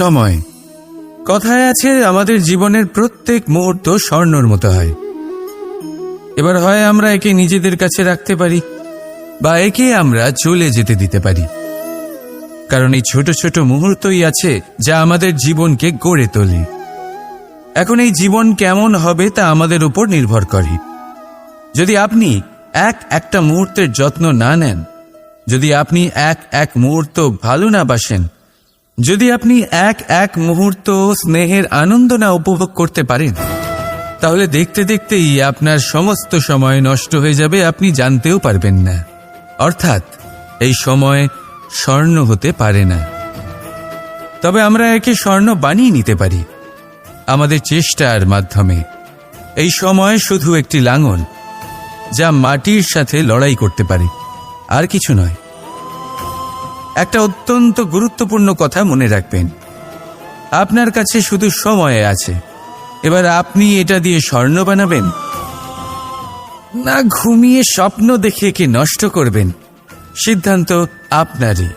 সময়। কথায় আছে আমাদের জীবনের প্রত্যেক মুহূর্ত স্বর্ণর মতো হয়। এবার হয় আমরা একে নিজেদের কাছে রাখতে পারি বা একে আমরা চলে যেতে দিতে পারি, কারণ এই ছোট ছোট মুহূর্তই আছে যা আমাদের জীবনকে গড়ে তোলে। এখন এই জীবন কেমন হবে তা আমাদের উপর নির্ভর করে। যদি আপনি একটা মুহূর্তের যত্ন না নেন, যদি আপনি এক মুহূর্ত ভালো না বাসেন, যদি আপনি এক মুহূর্ত স্নেহের আনন্দ না উপভোগ করতে পারেন, তাহলে দেখতে দেখতেই আপনার সমস্ত সময় নষ্ট হয়ে যাবে, আপনি জানতেও পারবেন না। অর্থাৎ এই সময় স্বর্ণ হতে পারে না। তবে আমরা একে স্বর্ণ বানিয়ে নিতে পারি আমাদের চেষ্টার মাধ্যমে। এই সময় শুধু একটি লাঙল যা মাটির সাথে লড়াই করতে পারে, আর কিছু নয়। একটা অত্যন্ত গুরুত্বপূর্ণ কথা মনে রাখবেন, আপনার কাছে শুধু সময় আছে। এবার আপনি এটা দিয়ে স্বর্ণ বানাবেন না ঘুমিয়ে স্বপ্ন দেখে একে নষ্ট করবেন, সিদ্ধান্ত আপনারই।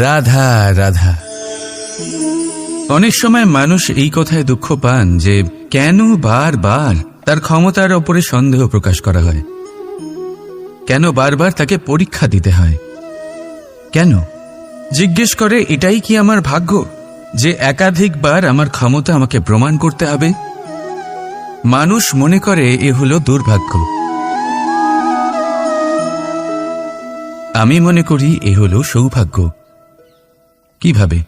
রাধা রাধা। অনেক সময় মানুষ এই কথায় দুঃখ পান যে কেন বারবার তার ক্ষমতার ওপরে সন্দেহ প্রকাশ করা হয়, কেন বারবার তাকে পরীক্ষা দিতে হয়। কেন জিজ্ঞেস করে, এটাই কি আমার ভাগ্য যে একাধিকবার আমার ক্ষমতা আমাকে প্রমাণ করতে হবে? মানুষ মনে করে এ হলো দুর্ভাগ্য। আমি মনে করি এ হলো সৌভাগ্য। কিভাবে?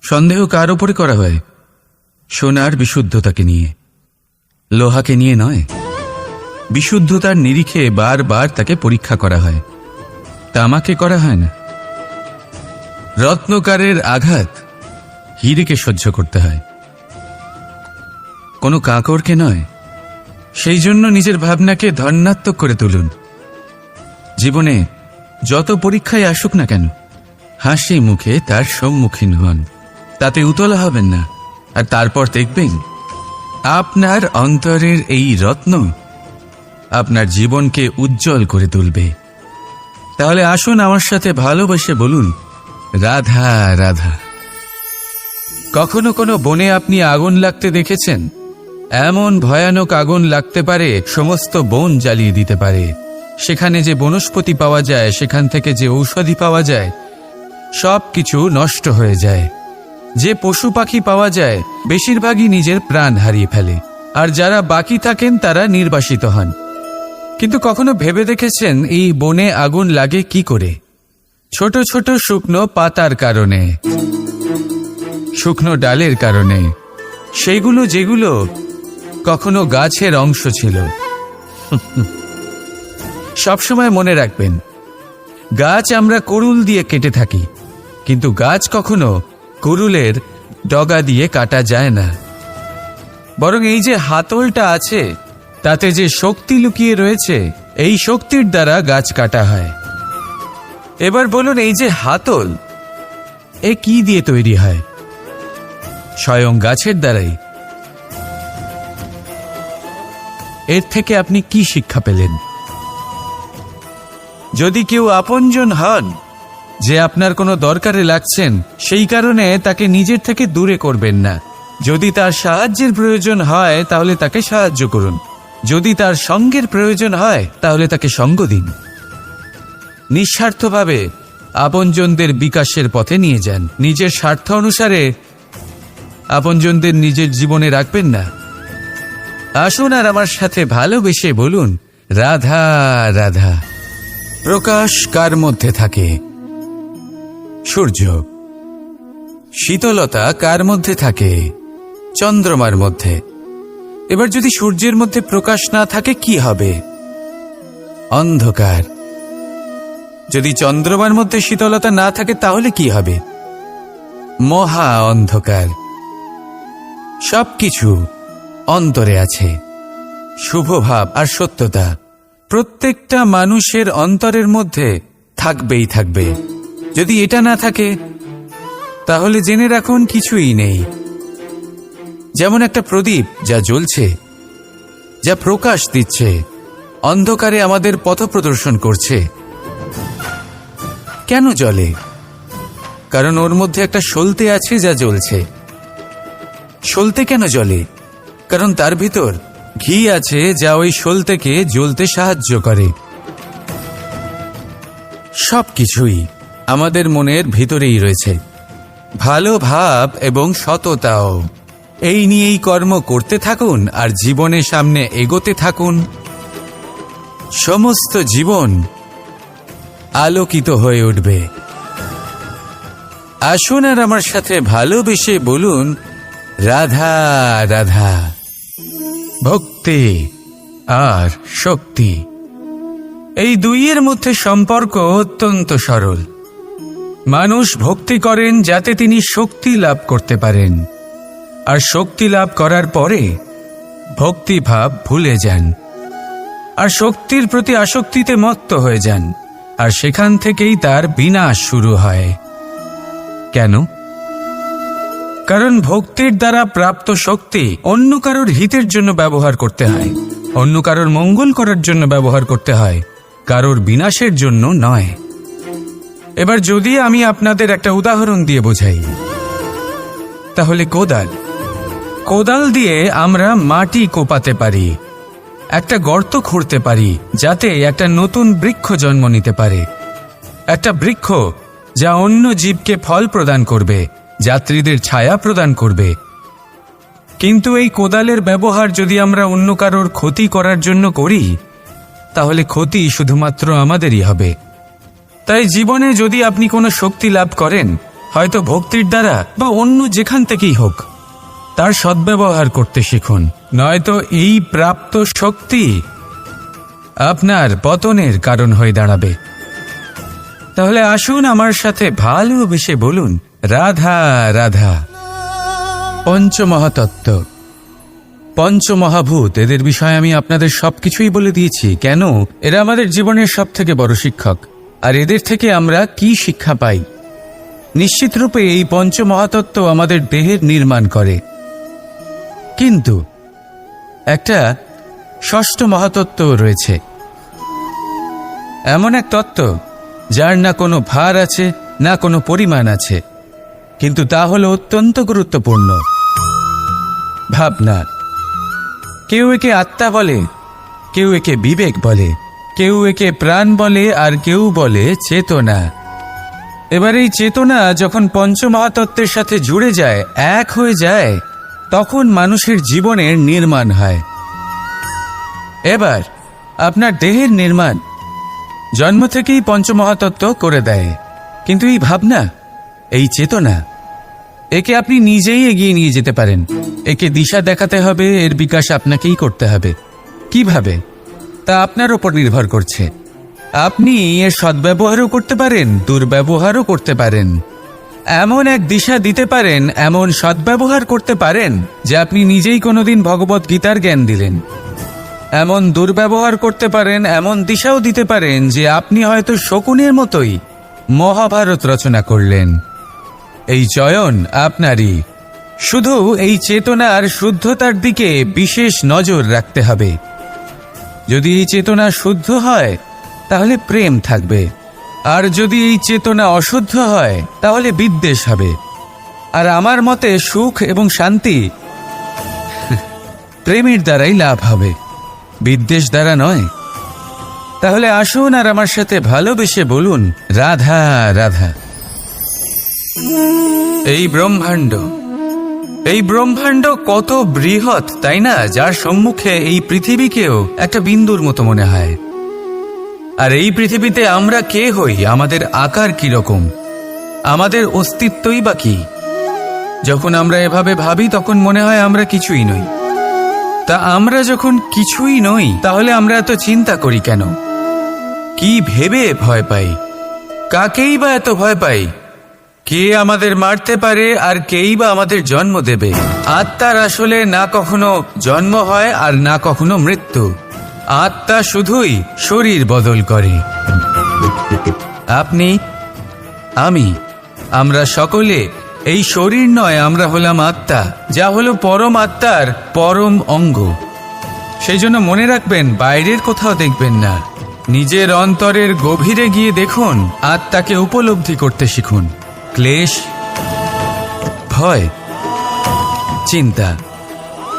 সন্দেহ কার ওপরে করা হয়? সোনার বিশুদ্ধতাকে নিয়ে, লোহাকে নিয়ে নয়। বিশুদ্ধতার নিরিখে বারবার তাকে পরীক্ষা করা হয়, তামাকে করা হয় না। রত্নকারের আঘাত হীরেকে সহ্য করতে হয়, কোনো কাঁকরকে নয়। সেই জন্য নিজের ভাবনাকে ধনাত্মক করে তুলুন। জীবনে যত পরীক্ষায় আসুক না কেন, হাসি মুখে তার সম্মুখীন হন, তাতে উতলা হবেন না। আর তারপর দেখবেন আপনার অন্তরের এই রত্ন আপনার জীবনকে উজ্জ্বল করে তুলবে। তাহলে আসুন আমার সাথে ভালোবেসে বলুন, রাধা রাধা। কখনো কোনো বনে আপনি আগুন লাগতে দেখেছেন? এমন ভয়ানক আগুন লাগতে পারে সমস্ত বন জ্বালিয়ে দিতে পারে। সেখানে যে বনস্পতি পাওয়া যায়, সেখান থেকে যে ঔষধি পাওয়া যায়, সব কিছু নষ্ট হয়ে যায়। যে পশু পাখি পাওয়া যায় বেশিরভাগই নিজের প্রাণ হারিয়ে ফেলে, আর যারা বাকি থাকেন তারা নির্বাসিত হন। কিন্তু কখনো ভেবে দেখেছেন এই বনে আগুন লাগে কি করে? ছোট ছোট শুকনো পাতার কারণে, শুকনো ডালের কারণে, সেইগুলো যেগুলো কখনো গাছের অংশ ছিল। সবসময় মনে রাখবেন, গাছ আমরা কুড়ুল দিয়ে কেটে থাকি, কিন্তু গাছ কখনো কুড়ুলের ডগা দিয়ে কাটা যায় না। বরং এই যে হাতলটা আছে, তাতে যে শক্তি লুকিয়ে রয়েছে, এই শক্তির দ্বারা গাছ কাটা হয়। এবার বলুন, এই যে হাতল, এ কি দিয়ে তৈরি হয়? স্বয়ং গাছের দ্বারাই। এর থেকে আপনি কি শিক্ষা পেলেন? যদি কেউ আপনজন হন, যে আপনার কোনো দরকারে লাগছেন, সেই কারণে তাকে নিজের থেকে দূরে করবেন না। যদি তার সাহায্যের প্রয়োজন হয় তাহলে তাকে সাহায্য করুন, যদি তার সঙ্গের প্রয়োজন হয় তাহলে তাকে সঙ্গ দিন। নিঃস্বার্থভাবে আপনজনদের বিকাশের পথে নিয়ে যান। নিজের স্বার্থ অনুসারে আপনজনদের নিজের জীবনে রাখবেন না। আসুন আর আমার সাথে ভালোবেসে বলুন, রাধা রাধা। প্রকাশ কার মধ্যে থাকে? সূর্য। শীতলতা কার মধ্যে থাকে? চন্দ্রমার মধ্যে। এবার যদি সূর্যের মধ্যে প্রকাশ না থাকে কি হবে? অন্ধকার। যদি চন্দ্রমার মধ্যে শীতলতা না থাকে তাহলে কি হবে? মহা অন্ধকার। সবকিছু অন্তরে আছে, শুভ ভাব আর সত্যতা প্রত্যেকটা মানুষের অন্তরের মধ্যে থাকবেই থাকবে। যদি এটা না থাকে তাহলে জেনে রাখুন কিছুই নেই। যেমন একটা প্রদীপ যা জ্বলছে, যা প্রকাশ দিচ্ছে, অন্ধকারে আমাদের পথ প্রদর্শন করছে। কেন জ্বলে? কারণ ওর মধ্যে একটা সলতে আছে যা জ্বলছে। সলতে কেন জ্বলে? কারণ তার ভিতর ঘি আছে যা ওই সলতেকে জ্বলতে সাহায্য করে। সবকিছুই আমাদের মনের ভিতরেই রয়েছে, ভালো ভাব এবং সততাও। এই নিয়েই কর্ম করতে থাকুন আর জীবনের সামনে এগোতে থাকুন। সমস্ত জীবন আলোকিত হয়ে উঠবে। আসুন আর আমার সাথে ভালোবেসে বলুন, রাধা রাধা। ভক্তি আর শক্তি, এই দুইয়ের মধ্যে সম্পর্ক অত্যন্ত সরল। মানুষ ভক্তি করেন যাতে তিনি শক্তি লাভ করতে পারেন, আর শক্তি লাভ করার পরে ভক্তিভাব ভুলে যান আর শক্তির প্রতি আসক্তিতে মত্ত হয়ে যান, আর সেখান থেকেই তার বিনাশ শুরু হয়। কেন? কারণ ভক্তির দ্বারা প্রাপ্ত শক্তি অন্য কারোর হিতের জন্য ব্যবহার করতে হয়, অন্য কারোর মঙ্গল করার জন্য ব্যবহার করতে হয়, কারোর বিনাশের জন্য নয়। এবার যদি আমি আপনাদের একটা উদাহরণ দিয়ে বোঝাই, তাহলে কোদাল দিয়ে আমরা মাটি কোপাতে পারি, একটা গর্ত খুঁড়তে পারি যাতে একটা নতুন বৃক্ষ জন্ম নিতে পারে, একটা বৃক্ষ যা অন্য জীবকে ফল প্রদান করবে, যাত্রীদের ছায়া প্রদান করবে। কিন্তু এই কোদালের ব্যবহার যদি আমরা অন্য কারোর ক্ষতি করার জন্য করি, তাহলে ক্ষতি শুধুমাত্র আমাদেরই হবে। তাই জীবনে যদি আপনি কোনো শক্তি লাভ করেন, হয়তো ভক্তির দ্বারা বা অন্য যেখান থেকেই হোক, তার সদ্ব্যবহার করতে শিখুন, নয়তো এই প্রাপ্ত শক্তি আপনার পতনের কারণ হয়ে দাঁড়াবে। তাহলে আসুন আমার সাথে ভালোবেসে বলুন, রাধা রাধা। পঞ্চমহাতত্ত্ব, পঞ্চমহাভূত, এদের বিষয়ে আমি আপনাদের সবকিছুই বলে দিয়েছি। কেন? এরা আমাদের জীবনের সব থেকে বড় শিক্ষক। আর এদের থেকে আমরা কি শিক্ষা পাই? নিশ্চিত রূপে এই পঞ্চমহাতত্ত্ব আমাদের দেহের নির্মাণ করে, কিন্তু একটা ষষ্ঠ মহাতত্ত্ব রয়েছে, এমন এক তত্ত্ব যার না কোনো ভার আছে না কোনো পরিমাণ আছে, কিন্তু তা হলো অত্যন্ত গুরুত্বপূর্ণ, ভাবনা। কেউ একে আত্মা বলে, কেউ একে বিবেক বলে, কেউ একে প্রাণ বলে, আর কেউ বলে চেতনা। এবার এই চেতনা যখন পঞ্চমহাতত্ত্বের সাথে জুড়ে যায়, এক হয়ে যায়, তখন মানুষের জীবনের নির্মাণ হয়। এবার আপনার দেহের নির্মাণ জন্ম থেকেই পঞ্চমহাতত্ত্ব করে দেয়, কিন্তু এই ভাবনা, এই চেতনা, একে আপনি নিজেই এগিয়ে নিয়ে যেতে পারেন। একে দিশা দেখাতে হবে, এর বিকাশ আপনাকেই করতে হবে। কিভাবে? তা আপনার ওপর নির্ভর করছে। আপনি এর সদ্ব্যবহারও করতে পারেন, দুর্ব্যবহারও করতে পারেন। এমন এক দিশা দিতে পারেন, এমন সদ্ব্যবহার করতে পারেন যে আপনি নিজেই কোনোদিন ভগবত গীতার জ্ঞান দিলেন। এমন দুর্ব্যবহার করতে পারেন, এমন দিশাও দিতে পারেন যে আপনি হয়তো শকুনের মতোই মহাভারত রচনা করলেন। এই চয়ন আপনারই। শুধু এই চেতনার শুদ্ধতার দিকে বিশেষ নজর রাখতে হবে। যদি এই চেতনা শুদ্ধ হয়, তাহলে প্রেম থাকবে, আর যদি এই চেতনা অশুদ্ধ হয়, তাহলে বিদ্বেষ হবে। আর আমার মতে সুখ এবং শান্তি প্রেমের দ্বারাই লাভ হবে, বিদ্বেষ দ্বারা নয়। তাহলে আসুন আর আমার সাথে ভালোবেসে বলুন, রাধা রাধা। এই ব্রহ্মাণ্ড কত বৃহৎ, তাই না? যার সম্মুখে এই পৃথিবীকেও একটা বিন্দুর মতো মনে হয়। আর এই পৃথিবীতে আমরা কে হই? আমাদের আকার কি রকম? আমাদের অস্তিত্বই বা কি? যখন আমরা এভাবে ভাবি, তখন মনে হয় আমরা কিছুই নই। তা আমরা যখন কিছুই নই, তাহলে আমরা এত চিন্তা করি কেন? কি ভেবে ভয় পাই? কাকেই বা এত ভয় পাই? কে আমাদের মারতে পারে, আর কেই বা আমাদের জন্ম দেবে? আত্মার আসলে না কখনো জন্ম হয় আর না কখনো মৃত্যু। আত্মা শুধুই শরীর বদল করে। আপনি, আমি, আমরা সকলে এই শরীর নয়, আমরা হলাম আত্মা, যা হলো পরম আত্মার পরম অঙ্গ। সেই জন্য মনে রাখবেন, বাইরের কোথাও দেখবেন না, নিজের অন্তরের গভীরে গিয়ে দেখুন, আত্মাকে উপলব্ধি করতে শিখুন। ক্লেশ, ভয়, চিন্তা,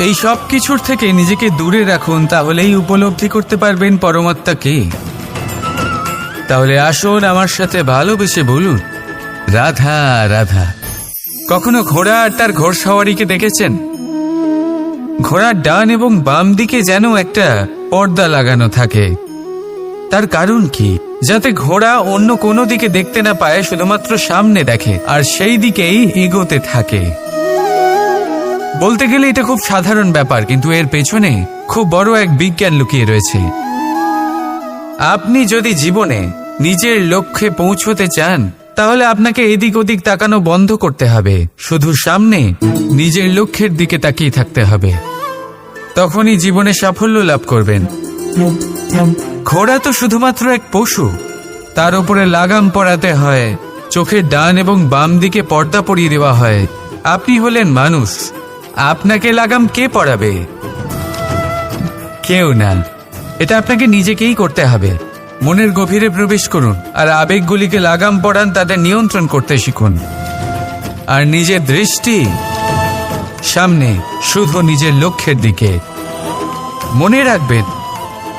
এই সব কিছুর থেকে নিজেকে দূরে রাখুন, তাহলেই উপলব্ধি করতে পারবেন পরমাত্মা কে। তাহলে আসুন আমার সাথে ভালোবেসে বলুন, রাধা রাধা। কখনো ঘোড়া আর তার ঘোড়সওয়ারিকে দেখেছেন? ঘোড়ার ডান এবং বাম দিকে যেন একটা পর্দা লাগানো থাকে। তার কারণ কি? যাতে ঘোড়া অন্য কোনো দিকে দেখতে না পায়, শুধুমাত্র সামনে দেখে আর সেই দিকেই এগোতে থাকে। বলতে গেলে এটা খুব সাধারণ ব্যাপার, কিন্তু এর পেছনে খুব বড় এক বিজ্ঞান লুকিয়ে রয়েছে। আপনি যদি জীবনে নিজের লক্ষ্যে পৌঁছতে চান, তাহলে আপনাকে এদিক ওদিক তাকানো বন্ধ করতে হবে, শুধু সামনে নিজের লক্ষ্যের দিকে তাকিয়ে থাকতে হবে। তখনই জীবনে সাফল্য লাভ করবেন। ঘোড়া তো শুধুমাত্র এক পশু, তার উপরে লাগাম পরাতে হয়, চোখের ডান এবং বাম দিকে পর্দা পরিয়ে দেওয়া হয়। আপনি হলেন মানুষ, আপনাকে লাগাম কে পরাবে? কেউ না, এটা আপনাকে নিজেকেই করতে হবে। মনের গভীরে প্রবেশ করুন আর আবেগগুলিকে লাগাম পরান, তাদের নিয়ন্ত্রণ করতে শিখুন। আর নিজের দৃষ্টি সামনে, শুধু নিজের লক্ষ্যের দিকে। মনে রাখবেন,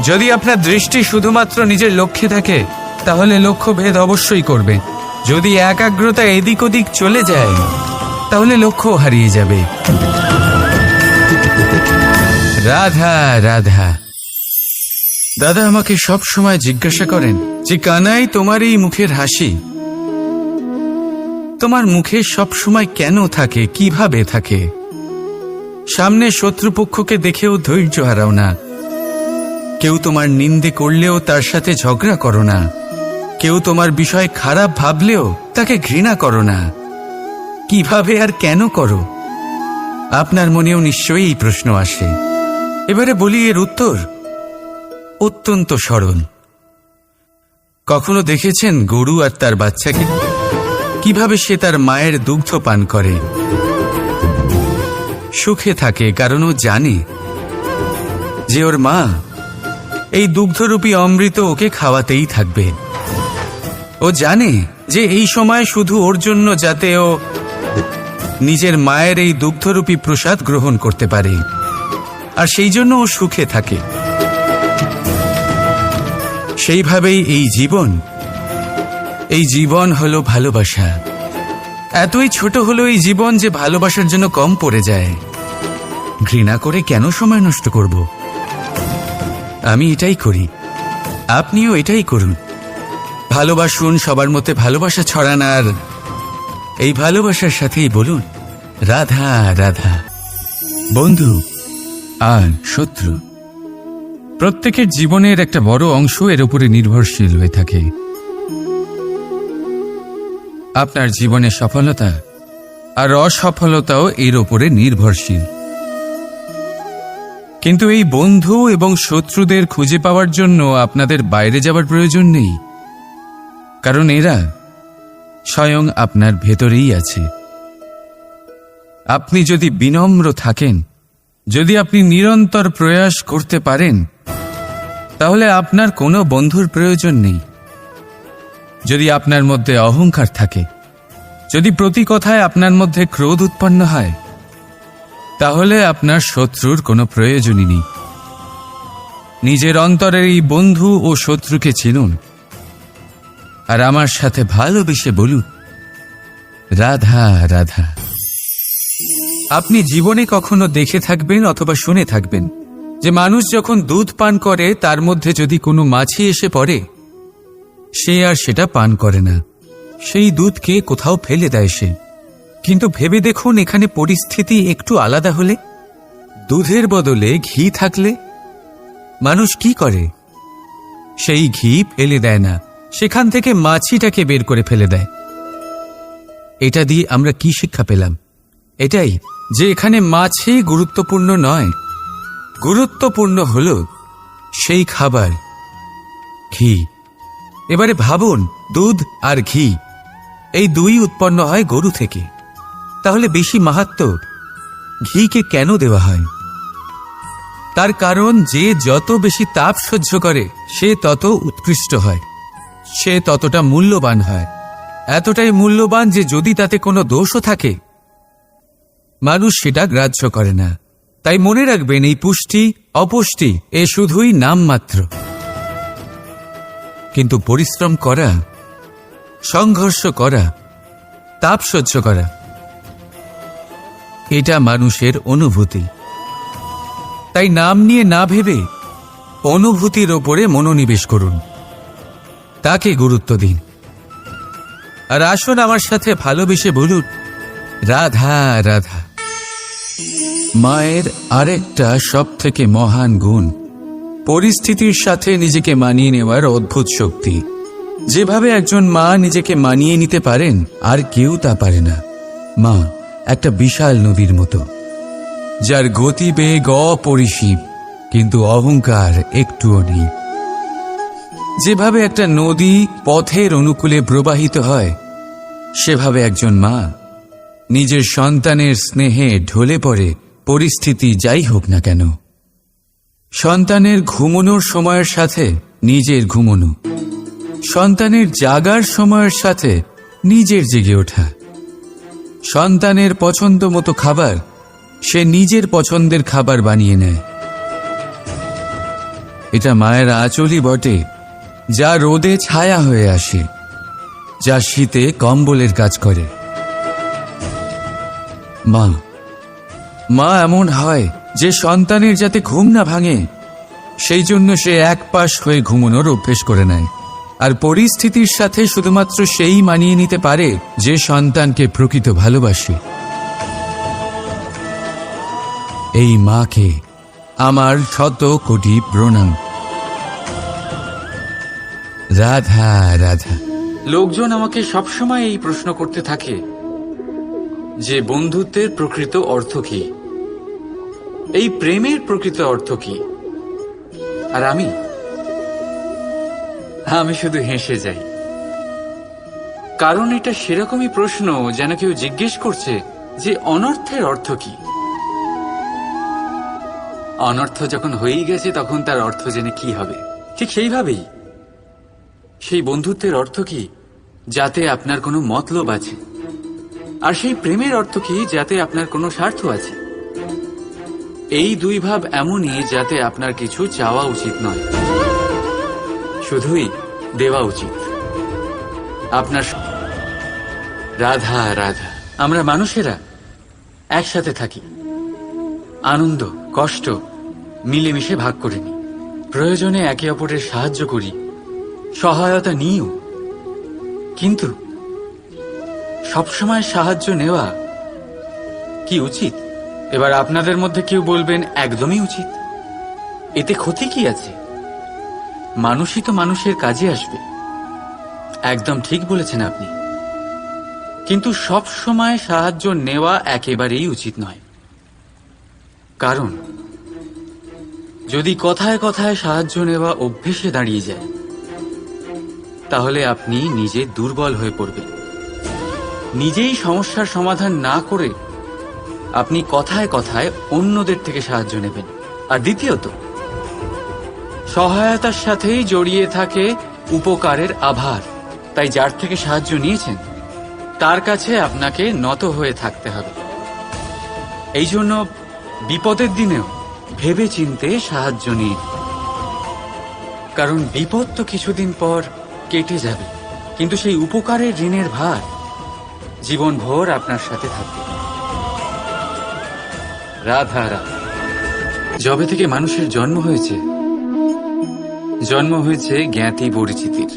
যদি আপনার দৃষ্টি শুধুমাত্র নিজের লক্ষ্যে থাকে, তাহলে লক্ষ্য ভেদ অবশ্যই করবে। যদি একাগ্রতা এদিক ওদিক চলে যায়, তাহলে লক্ষ্য হারিয়ে যাবে। রাধা রাধা। দাদা আমাকে সব সময় জিজ্ঞাসা করেন যে, কানাই, তোমার এই মুখের হাসি, তোমার মুখে সব সময় কেন থাকে, কিভাবে থাকে? সামনে শত্রুপক্ষকে দেখেও ধৈর্য হারাও না, কেউ তোমার নিন্দে করলেও তার সাথে ঝগড়া করো না, কেউ তোমার বিষয়ে খারাপ ভাবলেও তাকে ঘৃণা করো না। কিভাবে আর কেন করো? আপনার মনেও নিশ্চয়ই এই প্রশ্ন আসে। এবারে বলি, এর উত্তর অত্যন্ত সরল। কখনো দেখেছেন গরু আর তার বাচ্চাকে কিভাবে সে তার মায়ের দুগ্ধ পান করে? সুখে থাকে, কারণ ও জানে যে ওর মা এই দুগ্ধরূপী অমৃত ওকে খাওয়াতেই থাকবে। ও জানে যে এই সময় শুধু ওর জন্য, যাতে ও নিজের মায়ের এই দুগ্ধরূপী প্রসাদ গ্রহণ করতে পারে, আর সেই জন্য ও সুখে থাকে। সেইভাবেই এই জীবন হলো ভালোবাসা। এতই ছোট হলো এই জীবন যে ভালোবাসার জন্য কম পড়ে যায়। ঘৃণা করে কেন সময় নষ্ট করব? আমি এটাই করি, আপনিও এটাই করুন। ভালোবাসুন, সবার মধ্যে ভালোবাসা ছড়ান, আর এই ভালোবাসার সাথেই বলুন, রাধা রাধা। বন্ধু আর শত্রু, প্রত্যেকের জীবনের একটা বড় অংশ এর উপরে নির্ভরশীল হয়ে থাকে। আপনার জীবনের সফলতা আর অসফলতাও এর উপরে নির্ভরশীল। কিন্তু এই বন্ধু এবং শত্রুদের খুঁজে পাওয়ার জন্য আপনাদের বাইরে যাবার প্রয়োজন নেই, কারণ এরা স্বয়ং আপনার ভেতরেই আছে। আপনি যদি বিনম্র থাকেন, যদি আপনি নিরন্তর প্রয়াস করতে পারেন, তাহলে আপনার কোনো বন্ধুর প্রয়োজন নেই। যদি আপনার মধ্যে অহংকার থাকে, যদি প্রতি কথায় আপনার মধ্যে ক্রোধ উৎপন্ন হয়, তাহলে আপনার শত্রুর কোনো প্রয়োজনই নেই। নিজের অন্তরের এই বন্ধু ও শত্রুকে চিনুন, আর আমার সাথে ভালোবেসে বলুন, রাধা রাধা। আপনি জীবনে কখনো দেখে থাকবেন অথবা শুনে থাকবেন যে মানুষ যখন দুধ পান করে, তার মধ্যে যদি কোনো মাছি এসে পড়ে, সে আর সেটা পান করে না, সেই দুধকে কোথাও ফেলে দেয় সে। কিন্তু ভেবে দেখুন, এখানে পরিস্থিতি একটু আলাদা হলে, দুধের বদলে ঘি থাকলে মানুষ কি করে? সেই ঘি ফেলে দেয় না, সেখান থেকে মাছিটাকে বের করে ফেলে দেয়। এটা দিয়ে আমরা কি শিক্ষা পেলাম? এটাই যে এখানে মাছি গুরুত্বপূর্ণ নয়, গুরুত্বপূর্ণ হলো সেই খাবার, ঘি। এবারে ভাবুন, দুধ আর ঘি এই দুই উৎপন্ন হয় গরু থেকে, তাহলে বেশি মাহাত্ম্য ঘিকে কেন দেওয়া হয়? তার কারণ, যে যত বেশি তাপ সহ্য করে সে তত উৎকৃষ্ট হয়, সে ততটা মূল্যবান হয়। এতটাই মূল্যবান যে যদি তাতে কোনো দোষও থাকে মানুষ সেটা গ্রাহ্য করে না। তাই মনে রাখবেন, এই পুষ্টি অপুষ্টি এ শুধুই নামমাত্র, কিন্তু পরিশ্রম করা, সংঘর্ষ করা, তাপ সহ্য করা, এটা মানুষের অনুভূতি। তাই নাম নিয়ে না ভেবে অনুভূতির ওপরে মনোনিবেশ করুন, তাকে গুরুত্ব দিন। আর আসুন আমার সাথে ভালোবেসে বলুন, রাধা রাধা। মায়ের আরেকটা সবথেকে মহান গুণ পরিস্থিতির সাথে নিজেকে মানিয়ে নেওয়ার অদ্ভুত শক্তি। যেভাবে একজন মা নিজেকে মানিয়ে নিতে পারেন আর কেউ তা পারে না। মা একটা বিশাল নদীর মতো, যার গতিবেগ অপরিসীম, কিন্তু অহংকার একটুও নেই। যেভাবে একটা নদী পথের অনুকূলে প্রবাহিত হয়, সেভাবে একজন মা নিজের সন্তানের স্নেহে ঢলে পড়ে, পরিস্থিতি যাই হোক না কেন। সন্তানের ঘুমানোর সময়ের সাথে নিজের ঘুমানো, সন্তানের জাগার সময়ের সাথে নিজের জেগে ওঠা, সন্তানের পছন্দ মতো খাবার সে নিজের পছন্দের খাবার বানিয়ে নেয়। এটা মায়ের আঁচলই বটে, যা রোদে ছায়া হয়ে আসে, যা শীতে কম্বলের কাজ করে। মা এমন হয় যে সন্তানের যাতে ঘুম না ভাঙে সেই জন্য সে এক পাশ হয়ে ঘুমানোর অভ্যেস করে নেয়। আর পরিস্থিতির সাথে শুধুমাত্র সেই মানিয়ে নিতে পারে যে সন্তানকে প্রকৃত ভালোবাসে। এই মাকে আমার শত কোটি প্রণাম। রাধা রাধা। লোকজন আমাকে সবসময় এই প্রশ্ন করতে থাকে যে বন্ধুত্বের প্রকৃত অর্থ কি, এই প্রেমের প্রকৃত অর্থ কি। আর আমি শুধু হেসে যাই, কারণ এটা সেরকমই প্রশ্ন যেন কেউ জিজ্ঞেস করছে যে অনর্থের অর্থ কি। অনর্থ যখন হয়েই গেছে তখন তার অর্থ জেনে কি হবে। ঠিক সেইভাবেই সেই বন্ধুত্বের অর্থ কি, যাতে আপনার কোনো মতলব আছে। আর সেই প্রেমের অর্থ কি, যাতে আপনার কোনো স্বার্থ আছে। এই দুই ভাব এমনই যাতে আপনার কিছু চাওয়া উচিত নয়, শুধুই দেওয়া উচিত। আপনার রাধা রাধা। আমরা মানুষেরা একসাথে থাকি, আনন্দ কষ্ট মিলেমিশে ভাগ করে নিই, প্রয়োজনে একে অপরের সাহায্য করি, সহায়তা নিও। কিন্তু সবসময় সাহায্য নেওয়া কি উচিত? এবার আপনাদের মধ্যে কেউ বলবেন একদমই উচিত, এতে ক্ষতি কি আছে? মানুষই তো মানুষের কাজে আসবে। একদম ঠিক বলেছেন আপনি, কিন্তু সব সময় সাহায্য নেওয়া একেবারেই উচিত নয়। কারণ যদি কথায় কথায় সাহায্য নেওয়া অভ্যেসে দাঁড়িয়ে যায়, তাহলে আপনি নিজে দুর্বল হয়ে পড়বেন। নিজেই সমস্যার সমাধান না করে আপনি কথায় কথায় অন্যদের থেকে সাহায্য নেবেন। আর দ্বিতীয়ত, সহায়তার সাথেই জড়িয়ে থাকে উপকারের আভার। তাই যার থেকে সাহায্য নিয়েছেন তার কাছে আপনাকে নত হয়ে থাকতে হবে। এই জন্য বিপদের দিনেও ভেবে চিন্তে সাহায্য নিন, কারণ বিপদ তো কিছুদিন পর কেটে যাবে, কিন্তু সেই উপকারের ঋণের ভার জীবনভর আপনার সাথে থাকবে। রাধা রাধা। যবে থেকে মানুষের জন্ম হয়েছে জ্ঞাতি পরিচিতির।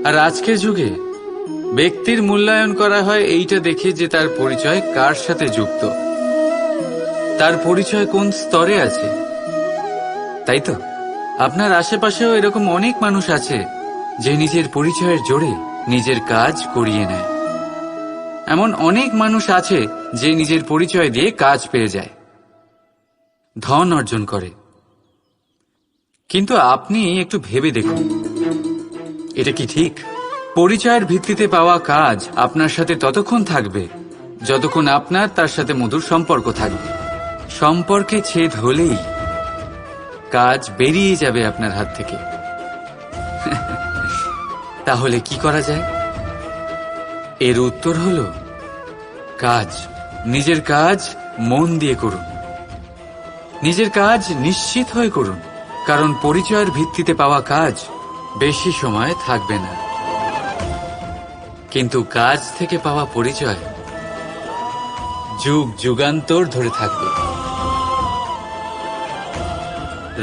আর আজকের যুগে ব্যক্তির মূল্যায়ন করা হয় এইটা দেখে যে তার পরিচয় কার সাথে যুক্ত, তার পরিচয় কোন স্তরে আছে। তাই তো আপনার আশেপাশেও এরকম অনেক মানুষ আছে যে নিজের পরিচয়ের জোরে নিজের কাজ করিয়ে নেয়। এমন অনেক মানুষ আছে যে নিজের পরিচয় দিয়ে কাজ পেয়ে যায়, ধন অর্জন করে। কিন্তু আপনি একটু ভেবে দেখুন, এটা কি ঠিক? পরিচয়ের ভিত্তিতে পাওয়া কাজ আপনার সাথে ততক্ষণ থাকবে যতক্ষণ আপনার তার সাথে মধুর সম্পর্ক থাকবে। সম্পর্কে ছেদ হলেই কাজ বেরিয়ে যাবে আপনার হাত থেকে। তাহলে কি করা যায়? এর উত্তর হলো কাজ। নিজের কাজ মন দিয়ে করুন, নিজের কাজ নিশ্চিত হয়ে করুন, কারণ পরিচয়ের ভিত্তিতে পাওয়া কাজ বেশি সময় থাকবে না, কিন্তু কাজ থেকে পাওয়া পরিচয় যুগ যুগান্তর ধরে থাকবে।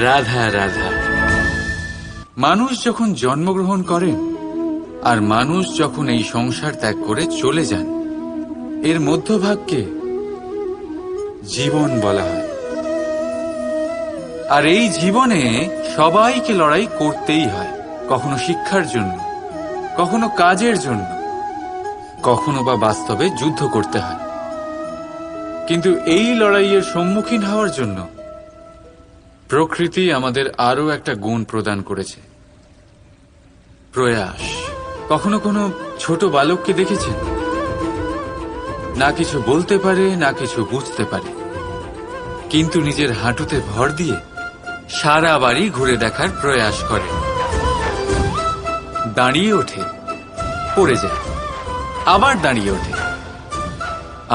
রাধা রাধা। মানুষ যখন জন্মগ্রহণ করেন আর মানুষ যখন এই সংসার ত্যাগ করে চলে যান, এর মধ্যভাগকে জীবন বলা হয়। আর এই জীবনে সবাইকে লড়াই করতেই হয়, কখনো শিক্ষার জন্য, কখনো কাজের জন্য, কখনো বা বাস্তবে যুদ্ধ করতে হয়। কিন্তু এই লড়াইয়ের সম্মুখীন হওয়ার জন্য প্রকৃতি আমাদের আরো একটা গুণ প্রদান করেছে, প্রয়াস। কখনো কোনো ছোট বালককে দেখেছেন? না কিছু বলতে পারে, না কিছু বুঝতে পারে, কিন্তু নিজের হাঁটুতে ভর দিয়ে সারা বাড়ি ঘুরে দেখার প্রয়াস করে। দাঁড়িয়ে ওঠে, পড়ে যায়, আবার দাঁড়িয়ে ওঠে,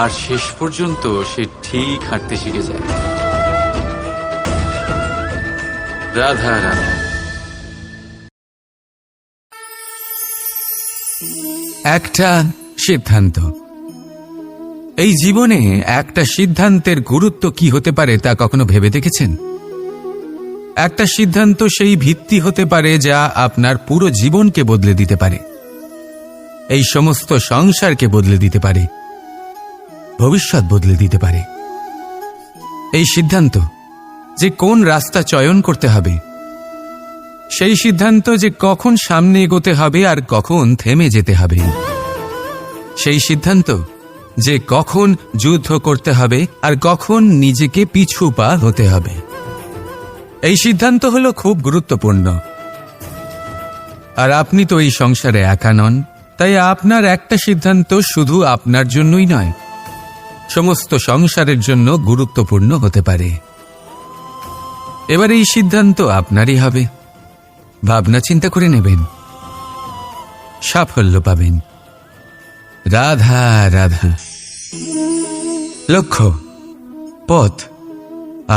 আর শেষ পর্যন্ত সে ঠিক হাঁটতে শিখে যায়। রাধা রাধা। একটা সিদ্ধান্ত। এই জীবনে একটা সিদ্ধান্তের গুরুত্ব কি হতে পারে তা কখনো ভেবে দেখেছেন? একটা সিদ্ধান্ত সেই ভিত্তি হতে পারে যা আপনার পুরো জীবনকে বদলে দিতে পারে, এই সমস্ত সংসারকে বদলে দিতে পারে, ভবিষ্যৎ বদলে দিতে পারে। এই সিদ্ধান্ত যে কোন রাস্তা চয়ন করতে হবে, সেই সিদ্ধান্ত যে কখন সামনে এগোতে হবে আর কখন থেমে যেতে হবে, সেই সিদ্ধান্ত যে কখন যুদ্ধ করতে হবে আর কখন নিজেকে পিছু পা হতে হবে। এই সিদ্ধান্ত হলো খুব গুরুত্বপূর্ণ। আর আপনি তো এই সংসারে একা নন, তাই আপনার একটা সিদ্ধান্ত শুধু আপনার জন্যই নয়, সমস্ত সংসারের জন্য গুরুত্বপূর্ণ হতে পারে। এবার এই সিদ্ধান্ত আপনারই হবে। ভাবনা চিন্তা করে নেবেন, সাফল্য পাবেন। রাধা রাধা। লক্ষ্য, পথ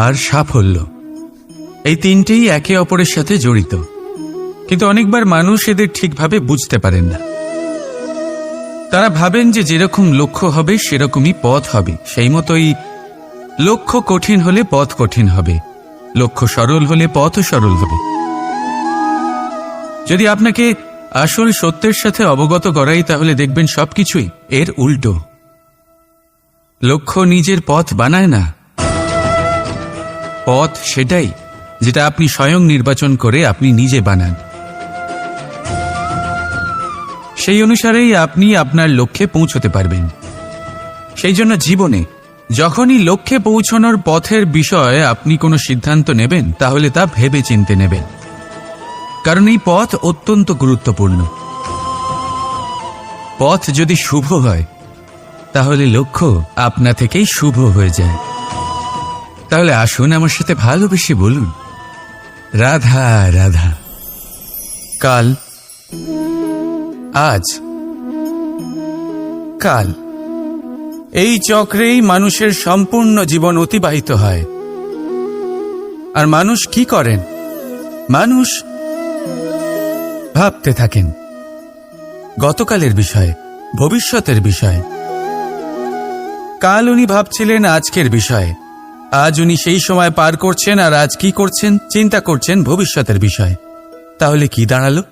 আর সাফল্য, এই তিনটেই একে অপরের সাথে জড়িত, কিন্তু অনেকবার মানুষ এদের ঠিকভাবে বুঝতে পারেন না। তারা ভাবেন যে যেরকম লক্ষ্য হবে সেরকমই পথ হবে, সেই মতোই লক্ষ্য কঠিন হলে পথ কঠিন হবে, লক্ষ্য সরল হলে পথও সরল হবে। যদি আপনাকে আসল সত্যের সাথে অবগত করাই, তাহলে দেখবেন সবকিছুই এর উল্টো। লক্ষ্য নিজের পথ বানায় না, পথ সেটাই যেটা আপনি স্বয়ং নির্বাচন করে আপনি নিজে বানান। সেই অনুসারেই আপনি আপনার লক্ষ্যে পৌঁছতে পারবেন। সেই জন্য জীবনে যখনই লক্ষ্যে পৌঁছানোর পথের বিষয়ে আপনি কোনো সিদ্ধান্ত নেবেন, তাহলে তা ভেবে চিন্তে নেবেন, কারণ এই পথ অত্যন্ত গুরুত্বপূর্ণ। পথ যদি শুভ হয়, তাহলে লক্ষ্য আপনা থেকেই শুভ হয়ে যায়। তাহলে আসুন আমার সাথে ভালোবেসে বলুন, রাধা রাধা। কাল, আজ, কাল, এই চক্রেই মানুষের সম্পূর্ণ জীবন অতিবাহিত হয়। আর মানুষ কি করেন? মানুষ ভাবতে থাকেন গতকালের বিষয়ে, ভবিষ্যতের বিষয়ে। কাল উনি ভাবছিলেন আজকের বিষয়ে, আজ উনি সেই সময় পার করছেন, আর আজ কি করছেন? চিন্তা করছেন ভবিষ্যতের বিষয়ে। তাহলে কি দাঁড়ালো?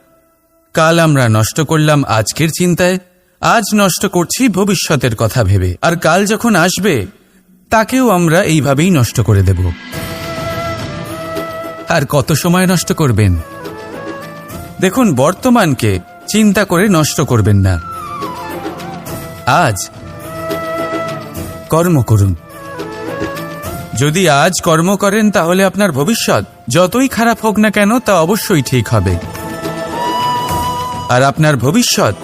কাল আমরা নষ্ট করলাম আজকের চিন্তায়, আজ নষ্ট করছি ভবিষ্যতের কথা ভেবে, আর কাল যখন আসবে তাকেও আমরা এইভাবেই নষ্ট করে দেব। আর কত সময় নষ্ট করবেন? দেখুন, বর্তমানকে চিন্তা করে নষ্ট করবেন না। আজ কর্ম করুন। যদি আজ কর্ম করেন, তাহলে আপনার ভবিষ্যৎ যতই খারাপ হোক না কেন তা অবশ্যই ঠিক হবে। আর আপনার ভবিষ্যৎ,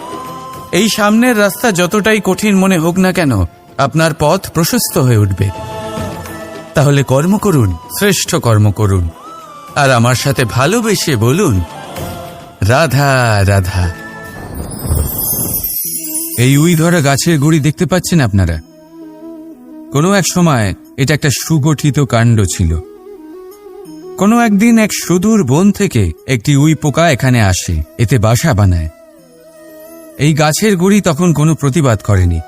এই সামনের রাস্তা যতটাই কঠিন মনে হোক না কেন, আপনার পথ প্রশস্ত হয়ে উঠবে। তাহলে কর্ম করুন, শ্রেষ্ঠ কর্ম করুন, আর আমার সাথে ভালোবেসে বলুন, রাধা রাধা। এই উই ধরা গাছের গুড়ি দেখতে পাচ্ছেন আপনারা? কোনো এক সময় এটা একটা সুগঠিত কাণ্ড ছিল। কোনো একদিন এক সুদূর বন থেকে একটি উই পোকা এখানে আসে, এতে বাসা বানায়। এই গাছের গুড়ি তখন কোনো প্রতিবাদ করেনি।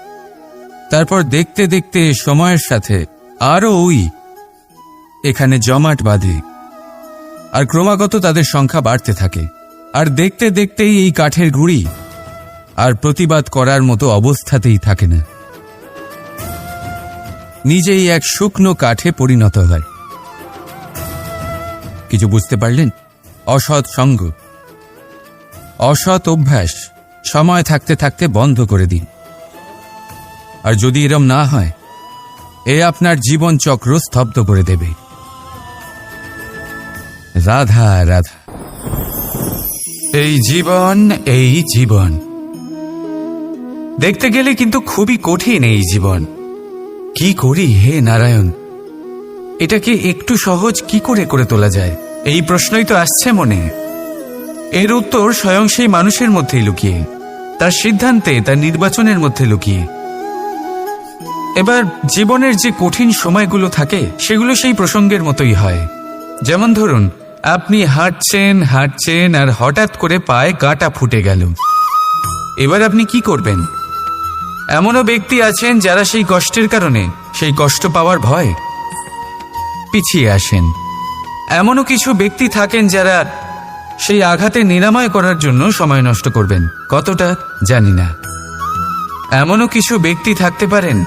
তারপর দেখতে দেখতে সময়ের সাথে আরো উই এখানে জমাট বাঁধে, আর ক্রমাগত তাদের সংখ্যা বাড়তে থাকে। আর দেখতে দেখতেই এই কাঠের গুড়ি আর প্রতিবাদ করার মতো অবস্থাতেই থাকে না, নিজেই এক শুকনো কাঠে পরিণত হয়। কিছু বুঝতে পারলেন? অসৎ সঙ্গ, অসৎ অভ্যাস সময় থাকতে থাকতে বন্ধ করে দিন। আর যদি এরম না হয়, এ আপনার জীবন চক্র স্তব্ধ করে দেবে। রাধা রাধা। এই জীবন, এই জীবন দেখতে গেলে কিন্তু খুবই কঠিন। এই জীবন কি করি হে নারায়ণ, এটাকে একটু সহজ কি করে করে তোলা যায়, এই প্রশ্নই তো আসছে মনে। এর উত্তর স্বয়ং সেই মানুষের মধ্যেই লুকিয়ে, তার সিদ্ধান্তে, তার নির্বাচনের মধ্যে লুকিয়ে। এবার জীবনের যে কঠিন সময়গুলো থাকে সেগুলো সেই প্রসঙ্গের মতোই হয়। যেমন ধরুন, আপনি হাঁটছেন হাঁটছেন আর হঠাৎ করে পায়ে কাঁটা ফুটে গেল। এবার আপনি কি করবেন? এমনও ব্যক্তি আছেন যারা সেই কষ্টের কারণে, সেই কষ্ট পাওয়ার ভয় পিছিয়ে আসেন। এমনও কিছু ব্যক্তি থাকেন যারা সেই আঘাতে নিরাময় করার জন্য সময় নষ্ট করবেন, কতটা জানি না। এমনও কিছু ব্যক্তি থাকতে পারেন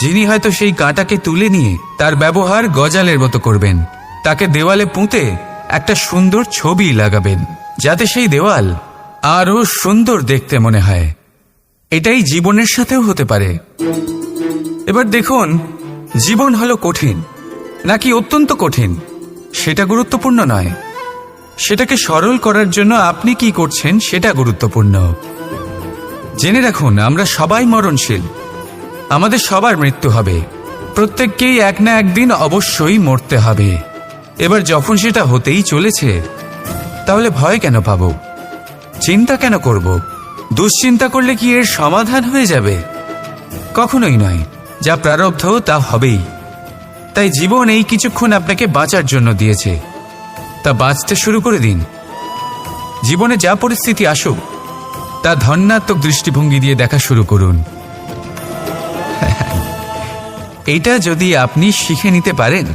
যিনি হয়তো সেই কাঁটাকে তুলে নিয়ে তার ব্যবহার গজালের মতো করবেন, তাকে দেওয়ালে পুঁতে একটা সুন্দর ছবি লাগাবেন, যাতে সেই দেওয়াল আরো সুন্দর দেখতে মনে হয়। এটাই জীবনের সাথেও হতে পারে। এবার দেখুন, জীবন হলো কঠিন নাকি অত্যন্ত কঠিন সেটা গুরুত্বপূর্ণ নয়, সেটাকে সরল করার জন্য আপনি কি করছেন সেটা গুরুত্বপূর্ণ। জেনে রাখুন, আমরা সবাই মরণশীল, আমাদের সবার মৃত্যু হবে, প্রত্যেককেই এক না একদিন অবশ্যই মরতে হবে। এবার যখন সেটা হতেই চলেছে, তাহলে ভয় কেন পাব, চিন্তা কেন করব? দুশ্চিন্তা করলে কি এর সমাধান হয়ে যাবে? কখনোই নয়। যা প্রারব্ধ তা হবেই। তাই জীবন এই কিছুক্ষণ আপনাকে বাঁচার জন্য দিয়েছে, তা বাঁচতে শুরু করে দিন। জীবনে যা পরিস্থিতি আসুক তা ধন্যাত্মক দৃষ্টিভঙ্গি দিয়ে দেখা শুরু করুন। এটা যদি আপনি শিখে নিতে পারেন,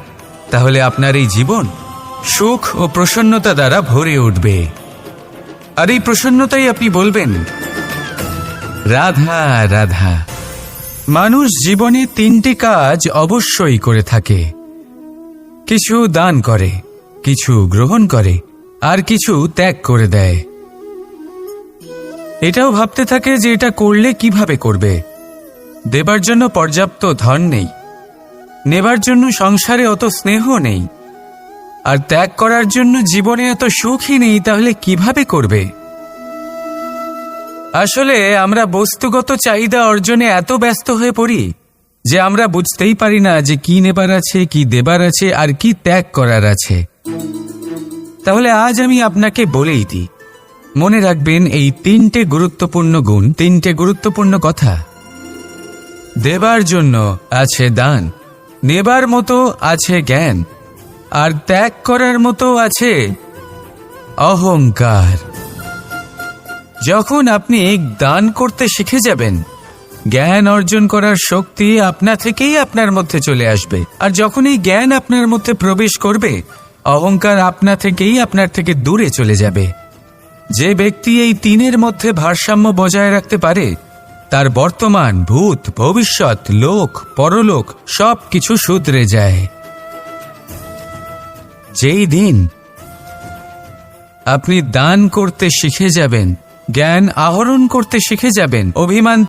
তাহলে আপনার এই জীবন সুখ ও প্রসন্নতা দ্বারা ভরে উঠবে। আর এই প্রসন্নতাই আপনি বলবেন, রাধা রাধা। মানুষ জীবনে তিনটি কাজ অবশ্যই করে থাকে, কিছু দান করে, কিছু গ্রহণ করে, আর কিছু ত্যাগ করে দেয়। এটাও ভাবতে থাকে যে এটা করলে কিভাবে করবে। দেবার জন্য পর্যাপ্ত ধন নেই, নেবার জন্য সংসারে অত স্নেহ নেই, আর ত্যাগ করার জন্য জীবনে এত সুখই নেই, তাহলে কিভাবে করবে? আসলে আমরা বস্তুগত চাহিদা অর্জনে এত ব্যস্ত হয়ে পড়ি যে আমরা বুঝতেই পারি না যে কি নেবার আছে, কি দেবার আছে, আর কি ত্যাগ করার আছে। তাহলে আজ আমি আপনাকে বলেই দিই, মনে রাখবেন এই তিনটে গুরুত্বপূর্ণ গুণ, তিনটে গুরুত্বপূর্ণ কথা। দেবার জন্য আছে দান, নেবার মতো আছে জ্ঞান, আর ত্যাগ করার মতো আছে অহংকার। যখন আপনি দান করতে শিখে যাবেন, জ্ঞান অর্জন করার শক্তি আপনা থেকেই আপনার মধ্যে চলে আসবে। আর যখন এই জ্ঞান আপনার মধ্যে প্রবেশ করবে, অহংকার আপনা থেকেই আপনার থেকে দূরে চলে যাবে। যে ব্যক্তি এই তিনের মধ্যে ভারসাম্য বজায় রাখতে পারে, তার বর্তমান, ভূত, ভবিষ্যৎ, লোক, পরলোক সব কিছু শুধরে যায়। যেই দিন আপনি দান করতে শিখে যাবেন, জ্ঞান আহরণ করতে শিখে যাবেন, অভিমান